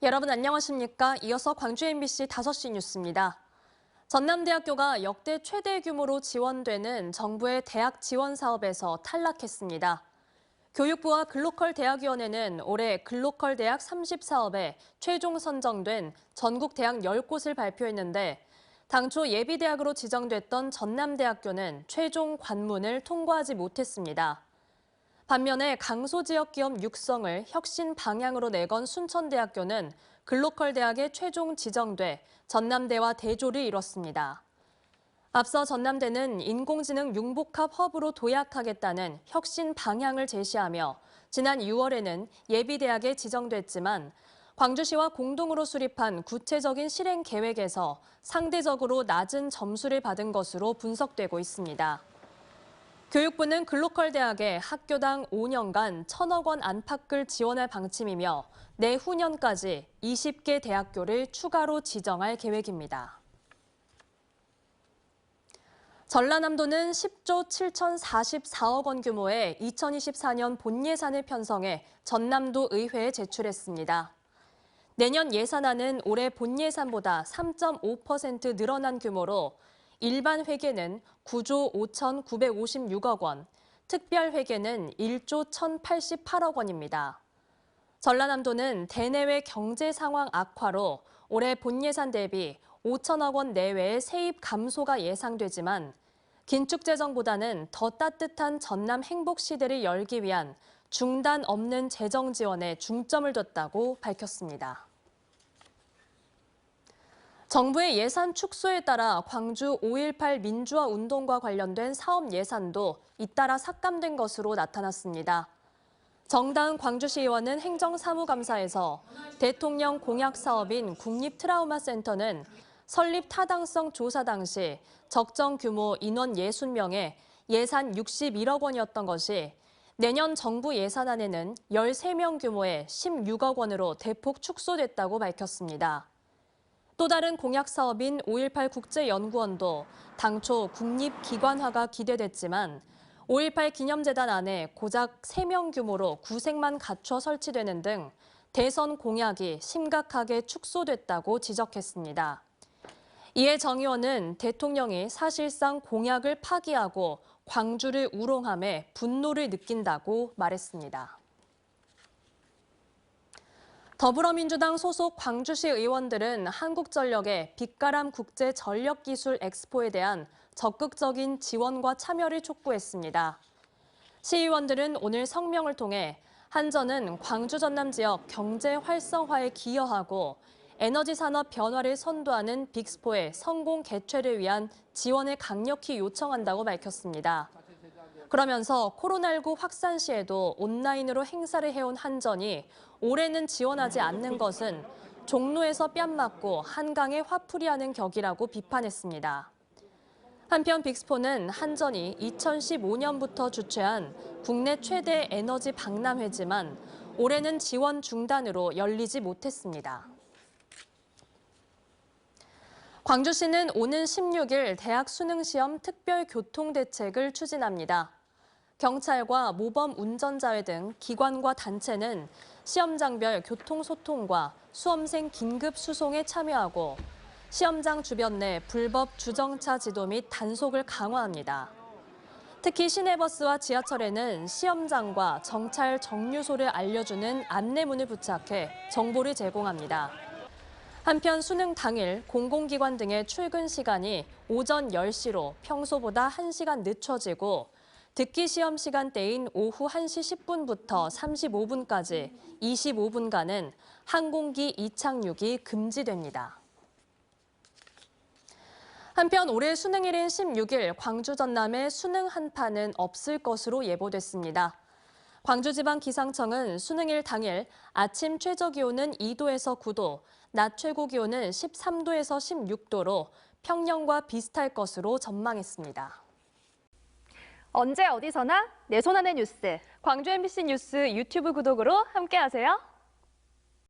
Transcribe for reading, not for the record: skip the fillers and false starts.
여러분 안녕하십니까? 이어서 광주 MBC 5시 뉴스입니다. 전남대학교가 역대 최대 규모로 지원되는 정부의 대학 지원 사업에서 탈락했습니다. 교육부와 글로컬대학위원회는 올해 글로컬 대학 30사업에 최종 선정된 전국 대학 10곳을 발표했는데 당초 예비대학으로 지정됐던 전남대학교는 최종 관문을 통과하지 못했습니다. 반면에 강소지역 기업 육성을 혁신 방향으로 내건 순천대학교는 글로컬 대학에 최종 지정돼 전남대와 대조를 이뤘습니다. 앞서 전남대는 인공지능 융복합 허브로 도약하겠다는 혁신 방향을 제시하며 지난 6월에는 예비대학에 지정됐지만 광주시와 공동으로 수립한 구체적인 실행 계획에서 상대적으로 낮은 점수를 받은 것으로 분석되고 있습니다. 교육부는 글로컬 대학에 학교당 5년간 1,000억 원 안팎을 지원할 방침이며 내후년까지 20개 대학교를 추가로 지정할 계획입니다. 전라남도는 10조 7,044억 원 규모의 2024년 본예산을 편성해 전남도 의회에 제출했습니다. 내년 예산안은 올해 본예산보다 3.5% 늘어난 규모로 일반 회계는 9조 5,956억 원, 특별 회계는 1조 1,088억 원입니다. 전라남도는 대내외 경제 상황 악화로 올해 본예산 대비 5천억 원 내외의 세입 감소가 예상되지만 긴축 재정보다는 더 따뜻한 전남 행복 시대를 열기 위한 중단 없는 재정 지원에 중점을 뒀다고 밝혔습니다. 정부의 예산 축소에 따라 광주 5.18 민주화 운동과 관련된 사업 예산도 잇따라 삭감된 것으로 나타났습니다. 정다은 광주시의원은 행정사무감사에서 대통령 공약 사업인 국립트라우마센터는 설립 타당성 조사 당시 적정 규모 인원 60명에 예산 61억 원이었던 것이 내년 정부 예산안에는 13명 규모의 16억 원으로 대폭 축소됐다고 밝혔습니다. 또 다른 공약 사업인 5.18 국제연구원도 당초 국립기관화가 기대됐지만 5.18 기념재단 안에 고작 3명 규모로 구색만 갖춰 설치되는 등 대선 공약이 심각하게 축소됐다고 지적했습니다. 이에 정 의원은 대통령이 사실상 공약을 파기하고 광주를 우롱함에 분노를 느낀다고 말했습니다. 더불어민주당 소속 광주시 의원들은 한국전력의 빛가람 국제전력기술 엑스포에 대한 적극적인 지원과 참여를 촉구했습니다. 시의원들은 오늘 성명을 통해 한전은 광주 전남 지역 경제 활성화에 기여하고 에너지 산업 변화를 선도하는 빅스포의 성공 개최를 위한 지원을 강력히 요청한다고 밝혔습니다. 그러면서 코로나19 확산 시에도 온라인으로 행사를 해온 한전이 올해는 지원하지 않는 것은 종로에서 뺨 맞고 한강에 화풀이하는 격이라고 비판했습니다. 한편 빅스포는 한전이 2015년부터 주최한 국내 최대 에너지 박람회지만 올해는 지원 중단으로 열리지 못했습니다. 광주시는 오는 16일 대학 수능시험 특별교통대책을 추진합니다. 경찰과 모범 운전자회 등 기관과 단체는 시험장별 교통소통과 수험생 긴급 수송에 참여하고 시험장 주변 내 불법 주정차 지도 및 단속을 강화합니다. 특히 시내버스와 지하철에는 시험장과 정찰 정류소를 알려주는 안내문을 부착해 정보를 제공합니다. 한편 수능 당일 공공기관 등의 출근 시간이 오전 10시로 평소보다 1시간 늦춰지고 듣기 시험 시간대인 오후 1시 10분부터 35분까지 25분간은 항공기 이착륙이 금지됩니다. 한편 올해 수능일인 16일 광주 전남에 수능 한파는 없을 것으로 예보됐습니다. 광주지방기상청은 수능일 당일 아침 최저기온은 2도에서 9도, 낮 최고기온은 13도에서 16도로 평년과 비슷할 것으로 전망했습니다. 언제 어디서나 내 손 안의 뉴스. 광주 MBC 뉴스 유튜브 구독으로 함께하세요.